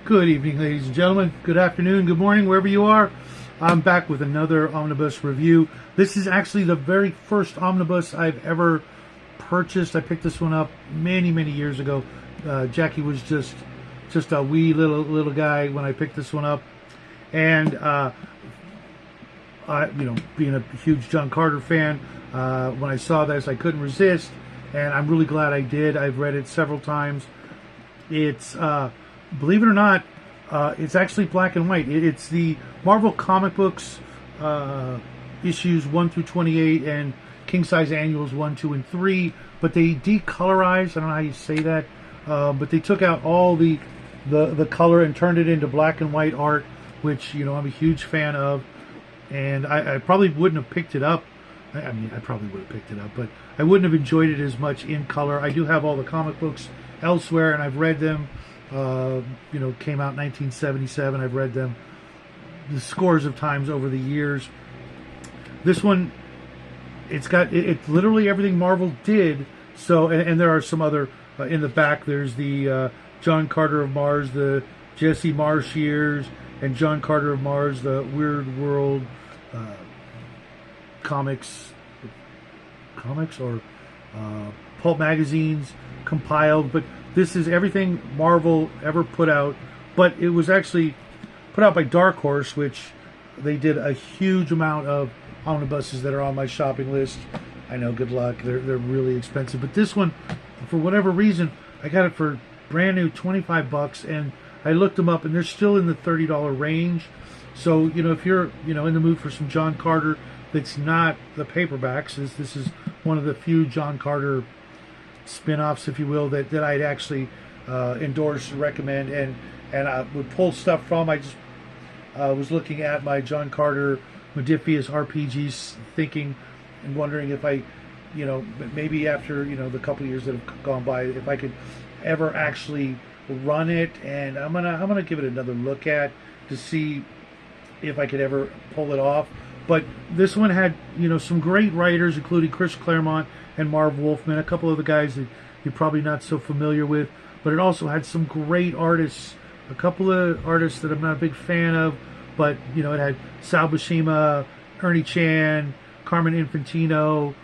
Good evening, ladies and gentlemen. Good afternoon, good morning, wherever you are. I'm back with another Omnibus review. This is actually the very first Omnibus I've ever purchased. I picked this one up many, many years ago. Jackie was just a wee little guy when I picked this one up. And, being a huge John Carter fan, when I saw this, I couldn't resist. And I'm really glad I did. I've read it several times. It's... believe it or not, it's actually black and white. It's the Marvel comic books issues 1 through 28 and King Size Annuals 1, 2, and 3. But they decolorized. I don't know how you say that. But they took out all the color and turned it into black and white art, which, you know, I'm a huge fan of. And I probably wouldn't have picked it up. I mean, I probably would have picked it up, but I wouldn't have enjoyed it as much in color. I do have all the comic books elsewhere, and I've read them. Came out in 1977. I've read them the scores of times over the years. This one, it's literally everything Marvel did. So, and there are some other in the back. There's the John Carter of Mars, the Jesse Marsh years, and John Carter of Mars, the Weird World comics or pulp magazines compiled, but this is everything Marvel ever put out, but it was actually put out by Dark Horse, which they did a huge amount of omnibuses that are on my shopping list. I know, good luck. They're really expensive, but this one, for whatever reason, I got it for brand new $25, and I looked them up, and they're still in the $30 range. So, you know, if you're, you know, in the mood for some John Carter that's not the paperbacks, this is one of the few John Carter spin-offs, if you will, that I'd actually endorse and recommend, and I would pull stuff from. I just was looking at my John Carter Modiphius RPGs, thinking and wondering if I, you know, maybe after, you know, the couple of years that have gone by, if I could ever actually run it, and I'm gonna give it another look at to see if I could ever pull it off. But this one had, you know, some great writers, including Chris Claremont and Marv Wolfman, a couple of the guys that you're probably not so familiar with. But it also had some great artists, a couple of artists that I'm not a big fan of, but, you know, it had Sal Buscema, Ernie Chan, Carmen Infantino,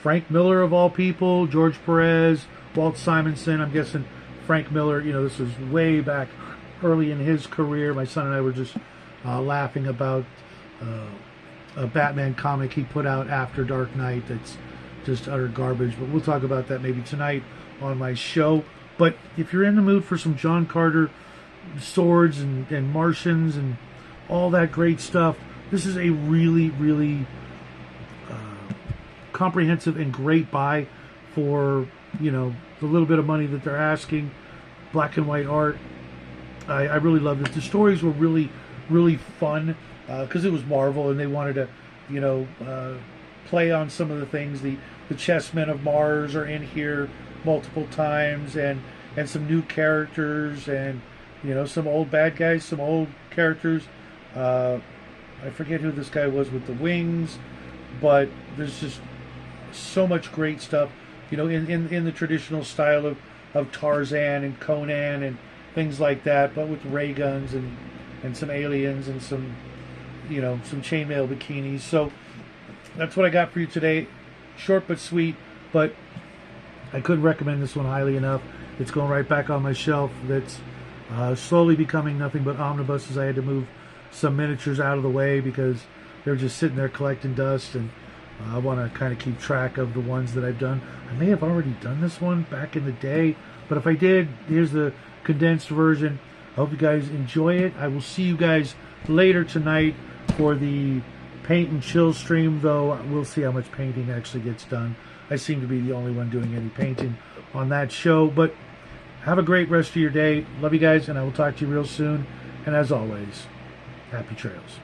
Frank Miller of all people, George Perez, Walt Simonson. I'm guessing Frank Miller, you know, this was way back early in his career. My son and I were just laughing about a Batman comic he put out after Dark Knight that's just utter garbage, but we'll talk about that maybe tonight on my show. But if you're in the mood for some John Carter swords and Martians and all that great stuff, this is a really, really comprehensive and great buy for, you know, the little bit of money that they're asking. Black and white art. I really loved it. The stories were really, really fun because it was Marvel and they wanted to, you know, play on some of the things. The chessmen of Mars are in here multiple times, and some new characters, and, you know, some old bad guys, some old characters. I forget who this guy was with the wings, but there's just so much great stuff, you know, in the traditional style of Tarzan and Conan and things like that, but with ray guns and some aliens and some, you know, some chainmail bikinis. So that's what I got for you today. Short but sweet, but I couldn't recommend this one highly enough. It's going right back on my shelf. That's slowly becoming nothing but omnibuses. I had to move some miniatures out of the way because they're just sitting there collecting dust, and I want to kind of keep track of the ones that I've done. I may have already done this one back in the day, but if I did, here's the condensed version. I hope you guys enjoy it. I will see you guys later tonight for the paint and chill stream, though. We'll see how much painting actually gets done. I seem to be the only one doing any painting on that show. But have a great rest of your day. Love you guys, and I will talk to you real soon. And as always, happy trails.